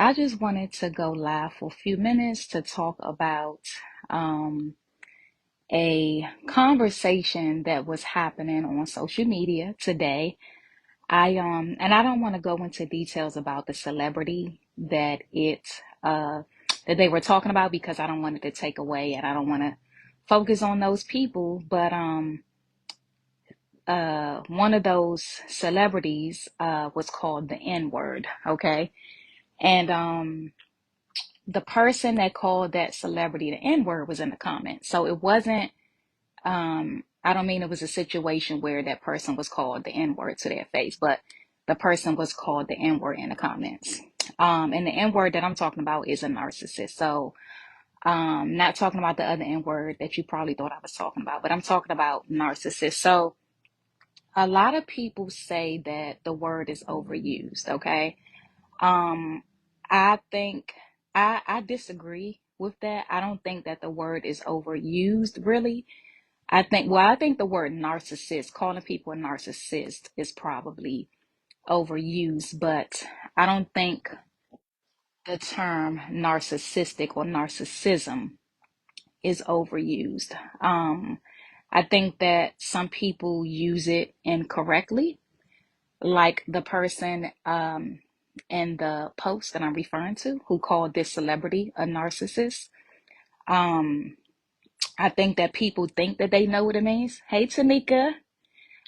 I just wanted to go live for a few minutes to talk about um, a conversation that was happening on social media today. And I don't want to go into details about the celebrity that they were talking about because I don't want it to take away and I don't want to focus on those people. But one of those celebrities was called the N word. Okay, and the person that called that celebrity the N word was in the comments. So it wasn't, I don't mean it was a situation where that person was called the N word to their face, but the person was called the N word in the comments. And the N word that I'm talking about is a narcissist. So, not talking about the other N word that you probably thought I was talking about, but I'm talking about narcissist. So, a lot of people say that the word is overused. Okay. Um, I think I disagree with that. I don't think that the word is overused really. I think the word narcissist, calling people a narcissist is probably overused, but I don't think the term narcissistic or narcissism is overused. I think that some people use it incorrectly, like the person in the post that I'm referring to who called this celebrity a narcissist. Um, I think that people think that they know what it means. Hey, Tanika.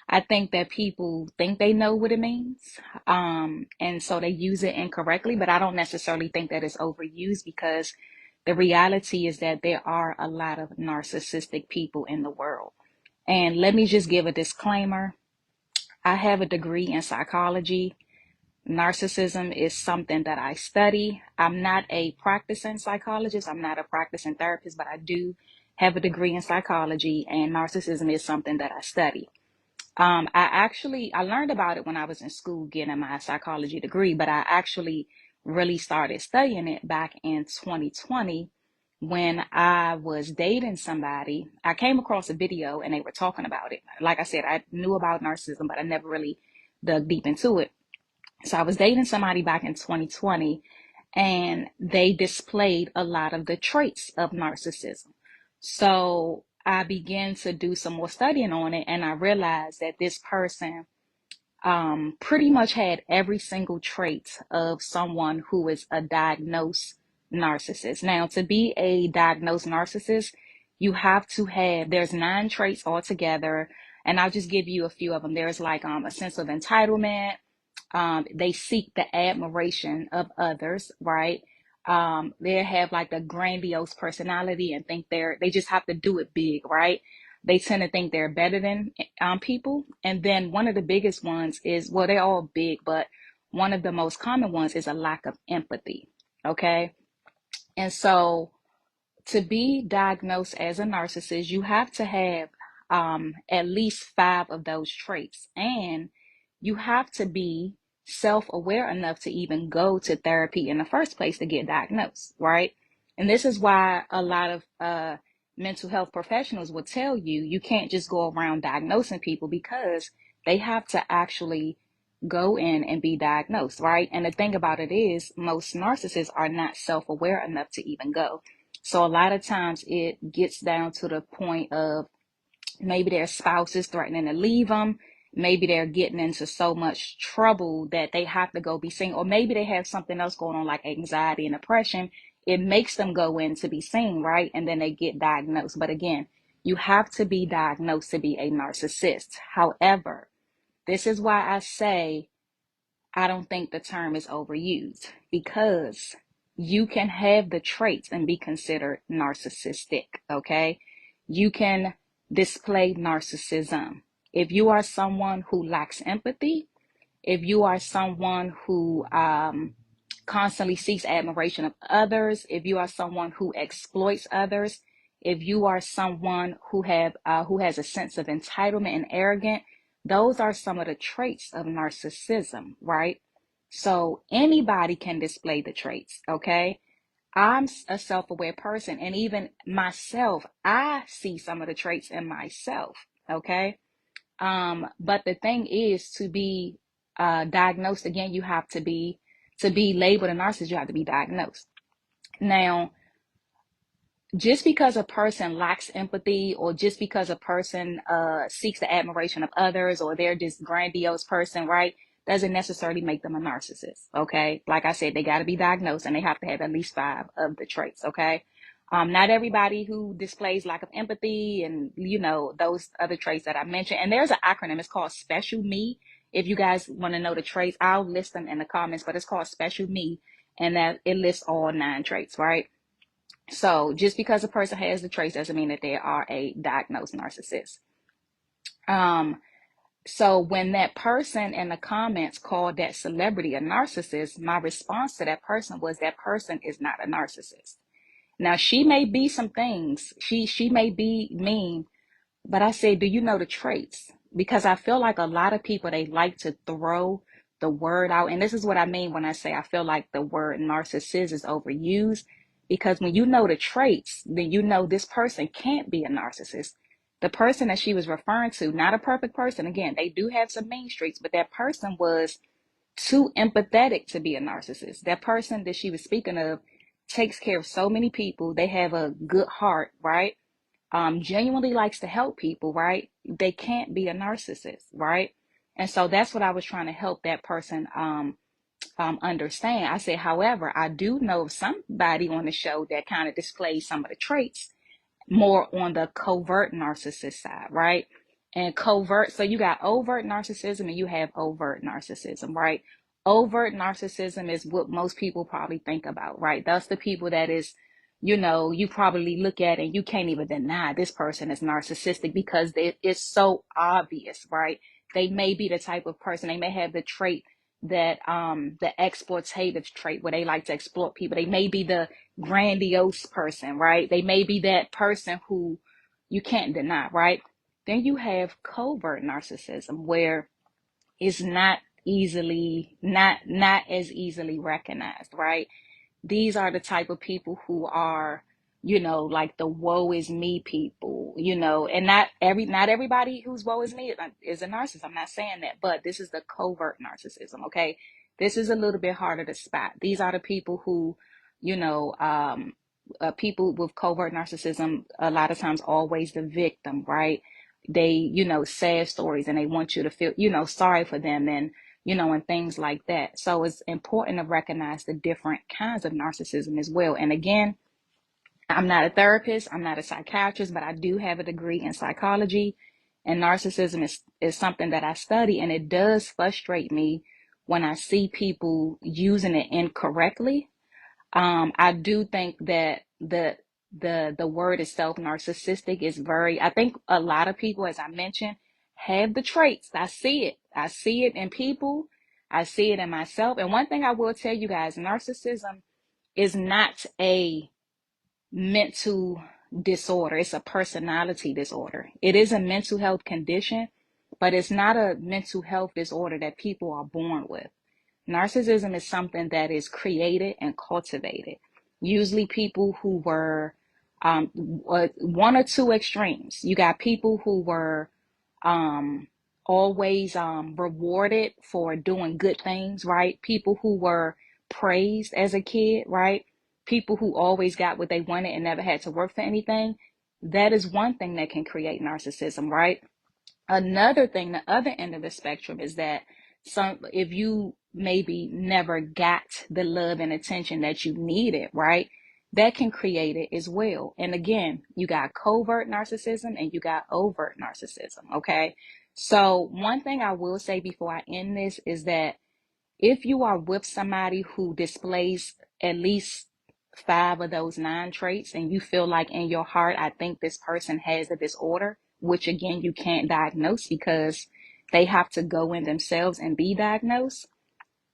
I think that people think they know what it means. And so they use it incorrectly, but I don't necessarily think that it's overused because the reality is that there are a lot of narcissistic people in the world. And let me just give a disclaimer. I have a degree in psychology. Narcissism is something that I study. I'm not a practicing psychologist. I'm not a practicing therapist, but I do have a degree in psychology, and narcissism is something that I study. I learned about it when I was in school getting my psychology degree, but I actually really started studying it back in 2020 when I was dating somebody. I came across a video and they were talking about it. Like I said, I knew about narcissism, but I never really dug deep into it. So I was dating somebody back in 2020 and they displayed a lot of the traits of narcissism. So I began to do some more studying on it and I realized that this person pretty much had every single trait of someone who is a diagnosed narcissist. Now, to be a diagnosed narcissist, you have to have, there's 9 traits altogether, and I'll just give you a few of them. There's like a sense of entitlement. They seek the admiration of others, right? They have like a grandiose personality and think they just have to do it big, right? They tend to think they're better than people. And then one of the biggest ones is, well, they're all big, but one of the most common ones is a lack of empathy. Okay. And so to be diagnosed as a narcissist, you have to have at least 5 of those traits. And you have to be self aware enough to even go to therapy in the first place to get diagnosed, right? And this is why a lot of mental health professionals will tell you you can't just go around diagnosing people because they have to actually go in and be diagnosed, right? And the thing about it is, most narcissists are not self aware enough to even go. So a lot of times it gets down to the point of maybe their spouse is threatening to leave them. Maybe they're getting into so much trouble that they have to go be seen, or maybe they have something else going on like anxiety and depression. It makes them go in to be seen, right? And then they get diagnosed. But again, you have to be diagnosed to be a narcissist. However, this is why I say I don't think the term is overused because you can have the traits and be considered narcissistic, okay? You can display narcissism. If you are someone who lacks empathy, if you are someone who constantly seeks admiration of others, if you are someone who exploits others, if you are someone who has a sense of entitlement and arrogant, those are some of the traits of narcissism, right? So anybody can display the traits, okay? I'm a self-aware person, and even myself, I see some of the traits in myself, okay? But the thing is, to be diagnosed again, you have to be To be labeled a narcissist, you have to be diagnosed. Now, just because a person lacks empathy, or just because a person seeks the admiration of others, or they're this grandiose person, right, doesn't necessarily make them a narcissist. Okay, like I said, they got to be diagnosed, and they have to have at least 5 of the traits. Okay, not everybody who displays lack of empathy and those other traits that I mentioned. And there's an acronym. It's called Special Me. If you guys want to know the traits, I'll list them in the comments. But it's called Special Me, and that it lists all 9 traits, right? So just because a person has the traits doesn't mean that they are a diagnosed narcissist. So when that person in the comments called that celebrity a narcissist, my response to that person was, that person is not a narcissist. Now, she may be some things. She may be mean, but I say, do you know the traits? Because I feel like a lot of people, they like to throw the word out. And this is what I mean when I say I feel like the word narcissist is overused. Because when you know the traits, then you know this person can't be a narcissist. The person that she was referring to, not a perfect person. Again, they do have some mean streaks, but that person was too empathetic to be a narcissist. That person that she was speaking of takes care of so many people. They have a good heart, right? Genuinely likes to help people, right? They can't be a narcissist, right? And so that's what I was trying to help that person understand. I said, however, I do know somebody on the show that kind of displays some of the traits more on the covert narcissist side, right? And covert, so you got overt narcissism and you have overt narcissism, right? Overt narcissism is what most people probably think about, right? That's the people that is, you probably look at and you can't even deny this person is narcissistic because it's so obvious, right? They may be the type of person, they may have the trait that the exploitative trait where they like to exploit people. They may be the grandiose person, right? They may be that person who you can't deny, right? Then you have covert narcissism where it's not as easily recognized, right? These are the type of people who are, like the woe is me people, and not everybody who's woe is me is a narcissist. I'm not saying that, but this is the covert narcissism. Okay. This is a little bit harder to spot. These are the people who, you know, people with covert narcissism, a lot of times always the victim, right? They, sad stories, and they want you to feel, sorry for them, and things like that. So it's important to recognize the different kinds of narcissism as well. And again, I'm not a therapist, I'm not a psychiatrist, but I do have a degree in psychology. And narcissism is something that I study, and it does frustrate me when I see people using it incorrectly. I do think that the word itself, narcissistic, is I think a lot of people, as I mentioned, have the traits. I see it. I see it in people. I see it in myself. And one thing I will tell you guys, narcissism is not a mental disorder. It's a personality disorder. It is a mental health condition, but it's not a mental health disorder that people are born with. Narcissism is something that is created and cultivated. Usually people who were one or two extremes. You got people who were always rewarded for doing good things, right? People who were praised as a kid, right? People who always got what they wanted and never had to work for anything. That is one thing that can create narcissism, right? Another thing, the other end of the spectrum, is that if you maybe never got the love and attention that you needed, right? That can create it as well. And again, you got covert narcissism and you got overt narcissism, okay? So one thing I will say before I end this is that if you are with somebody who displays at least 5 of those 9 traits, and you feel like in your heart, I think this person has a disorder, which again, you can't diagnose because they have to go in themselves and be diagnosed,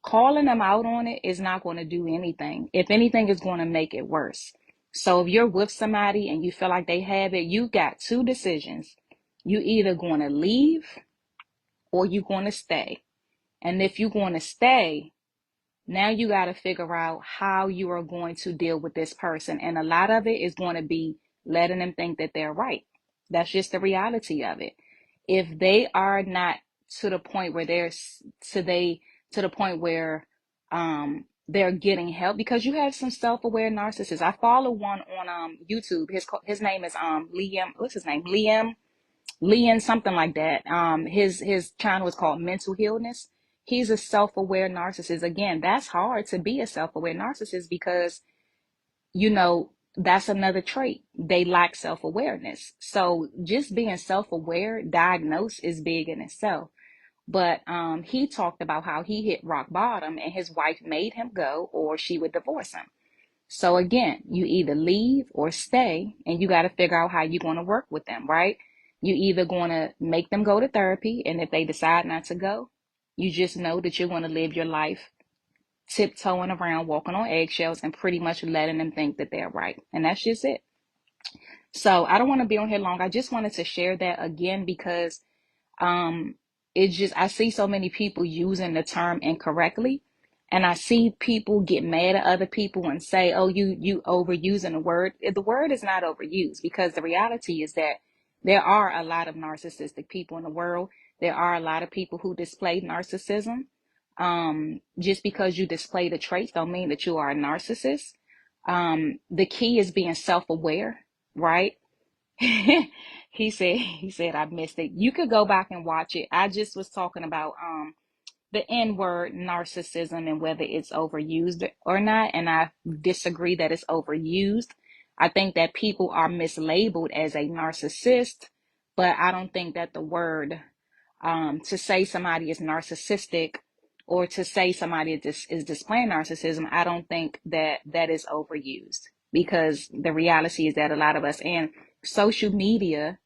calling them out on it is not going to do anything. If anything, it's going to make it worse. So if you're with somebody and you feel like they have it, you got 2 decisions. You either going to leave or you're going to stay. And if you're going to stay, now you got to figure out how you are going to deal with this person. And a lot of it is going to be letting them think that they're right. That's just the reality of it. If they are not to the point where to the point where they're getting help, because you have some self-aware narcissists. I follow one on YouTube. His name is Liam. What's his name? Liam something like that. His channel is called Mental Healness. He's a self-aware narcissist. Again, that's hard to be a self-aware narcissist, because that's another trait. They lack self-awareness. So just being self-aware, diagnosed, is big in itself. But he talked about how he hit rock bottom and his wife made him go, or she would divorce him. So again, you either leave or stay, and you got to figure out how you're going to work with them, right? You either going to make them go to therapy, and if they decide not to go, you just know that you're going to live your life tiptoeing around, walking on eggshells, and pretty much letting them think that they're right. And that's just it. So I don't want to be on here long. I just wanted to share that again, because it's just, I see so many people using the term incorrectly, and I see people get mad at other people and say, oh, you overusing the word. The word is not overused, because the reality is that there are a lot of narcissistic people in the world. There are a lot of people who display narcissism. Just because you display the traits don't mean that you are a narcissist. The key is being self-aware, right? He said I missed it. You could go back and watch it. I just was talking about the N word, narcissism, and whether it's overused or not, and I disagree that it's overused. I think that people are mislabeled as a narcissist, but I don't think that the word, to say somebody is narcissistic, or to say somebody is displaying narcissism, I don't think that that is overused, because the reality is that a lot of us, and social media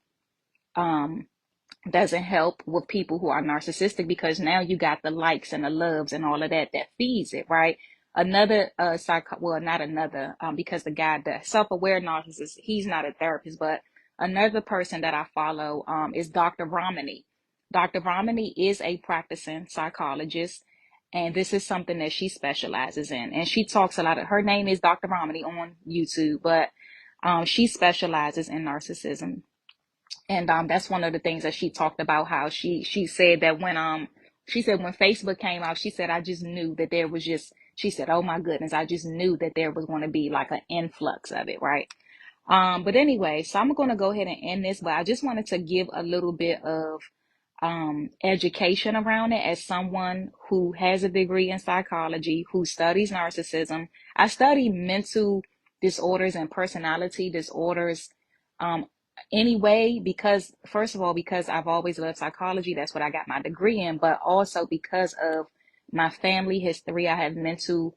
doesn't help with people who are narcissistic, because now you got the likes and the loves and all of that feeds it, right? Another not another, because the self-aware narcissist, he's not a therapist, but another person that I follow is Dr. Ramani. Dr. Ramani is a practicing psychologist, and this is something that she specializes in, and she talks a lot her name is Dr. Ramani on YouTube, but she specializes in narcissism. And that's one of the things that she talked about, how she said that when Facebook came out, she said, I just knew that there was just, she said, oh my goodness, I just knew that there was going to be like an influx of it, right? But anyway, so I'm going to go ahead and end this, but I just wanted to give a little bit of education around it, as someone who has a degree in psychology, who studies narcissism. I study mental disorders and personality disorders anyway, because first of all, because I've always loved psychology, that's what I got my degree in, but also because of my family history. I have mental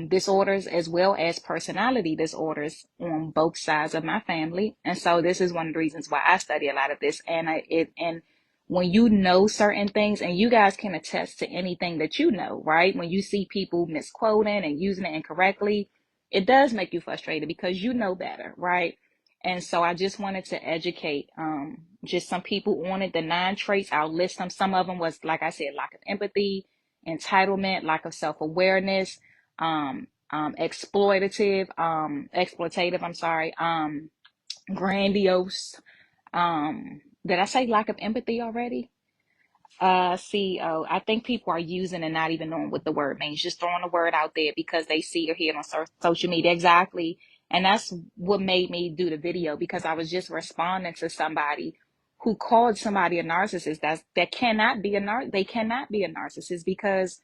disorders as well as personality disorders on both sides of my family, and so this is one of the reasons why I study a lot of this. And when you know certain things, and you guys can attest to anything that you know, right? When you see people misquoting and using it incorrectly, it does make you frustrated, because you know better, right? And so I just wanted to educate just some people on it. The 9 traits, I'll list them. Some of them was, like I said, lack of empathy, entitlement, lack of self-awareness, exploitative, grandiose. Did I say lack of empathy already? I think people are using and not even knowing what the word means, just throwing the word out there because they see or hear it on social media. Exactly. And that's what made me do the video, because I was just responding to somebody who called somebody a narcissist. That cannot be they cannot be a narcissist, because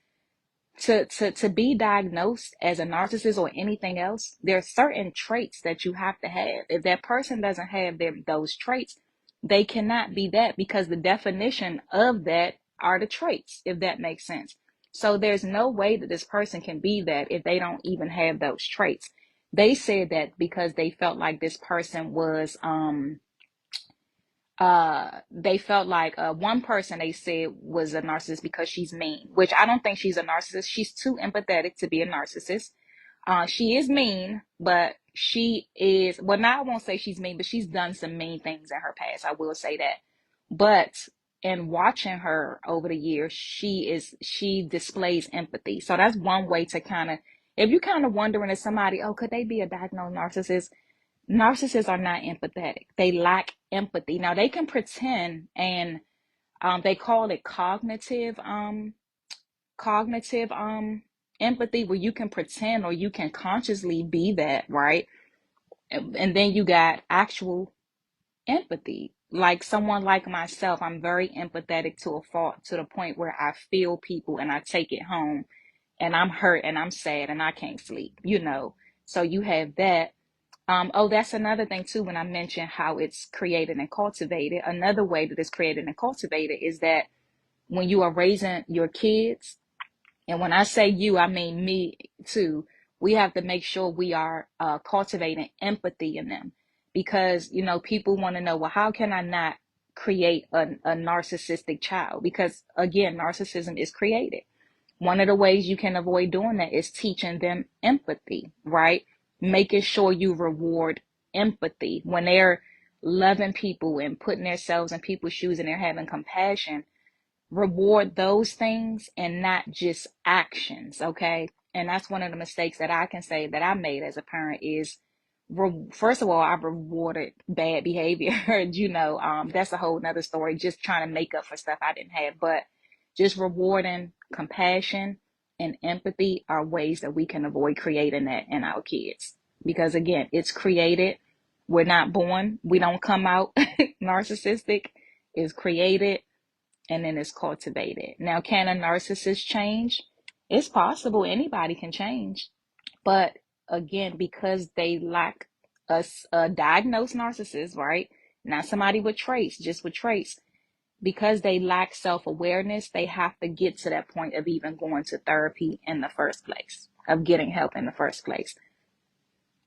to be diagnosed as a narcissist or anything else, there are certain traits that you have to have. If that person doesn't have those traits, they cannot be that, because the definition of that are the traits, if that makes sense. So there's no way that this person can be that if they don't even have those traits. They said that because they felt like this person was they felt like one person they said was a narcissist because she's mean, which I don't think she's a narcissist. She's too empathetic to be a narcissist. She is mean, but she is, well, now I won't say she's mean, but she's done some mean things in her past. I will say that. But in watching her over the years, she displays empathy. So that's one way to kind of, if you're kind of wondering if somebody, oh, could they be a diagnosed narcissist? Narcissists are not empathetic. They lack empathy. Now they can pretend, and they call it cognitive empathy where you can pretend or you can consciously be that, right? And then you got actual empathy. Like someone like myself, I'm very empathetic to a fault, to the point where I feel people and I take it home and I'm hurt and I'm sad and I can't sleep, you know. So you have that. Oh, that's another thing too, when I mentioned how it's created and cultivated. Another way that it's created and cultivated is that when you are raising your kids, and when I say you, I mean me too, we have to make sure we are cultivating empathy in them. Because, you know, people want to know, well, how can I not create a narcissistic child? Because again, narcissism is created. One of the ways you can avoid doing that is teaching them empathy, right? Making sure you reward empathy when they're loving people and putting themselves in people's shoes and they're having compassion. Reward those things and not just actions, okay? And that's one of the mistakes that I can say that I made as a parent is, first of all, I rewarded bad behavior. You know, that's a whole nother story, just trying to make up for stuff I didn't have. But just rewarding compassion and empathy are ways that we can avoid creating that in our kids. Because again, it's created. We're not born. We don't come out narcissistic. It's created and then it's cultivated. Now, can a narcissist change? It's possible. Anybody can change. But again, because they lack a diagnosed narcissist, right? Not somebody with traits, just with traits. Because they lack self-awareness, they have to get to that point of even going to therapy in the first place, of getting help in the first place.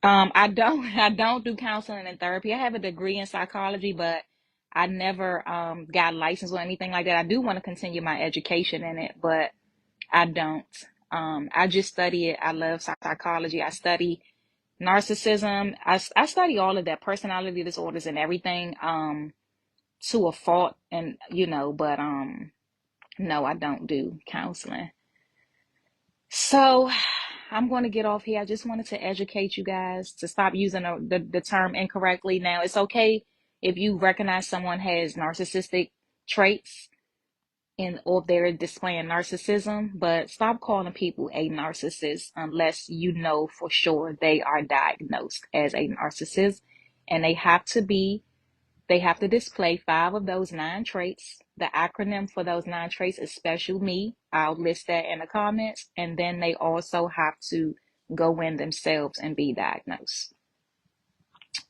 I don't do counseling and therapy. I have a degree in psychology, but I never got licensed or anything like that. I do want to continue my education in it, but I don't. I just study it. I love psychology. I study narcissism. I study all of that, personality disorders and everything, to a fault, and you know, but no, I don't do counseling. So I'm going to get off here. I just wanted to educate you guys to stop using the term incorrectly. Now, it's okay if you recognize someone has narcissistic traits or they're displaying narcissism, but stop calling people a narcissist unless you know for sure they are diagnosed as a narcissist, and they have to display 5 of those 9 traits. The acronym for those 9 traits is Special Me. I'll list that in the comments. And then they also have to go in themselves and be diagnosed.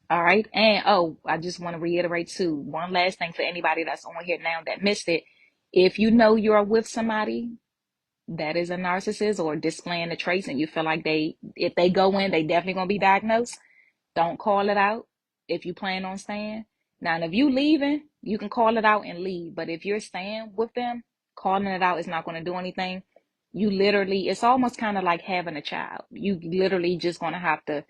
All right. And I just want to reiterate too, one last thing for anybody that's on here now that missed it. If you know you're with somebody that is a narcissist or displaying the traits and you feel like if they go in, they definitely going to be diagnosed, don't call it out if you plan on staying. Now, if you leaving, you can call it out and leave. But if you're staying with them, calling it out is not going to do anything. You literally, it's almost kind of like having a child. You literally just going to have to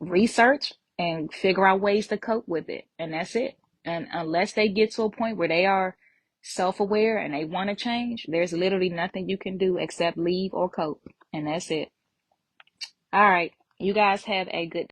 research and figure out ways to cope with it. And that's it. And unless they get to a point where they are self-aware and they want to change, there's literally nothing you can do except leave or cope. And that's it. All right. You guys have a good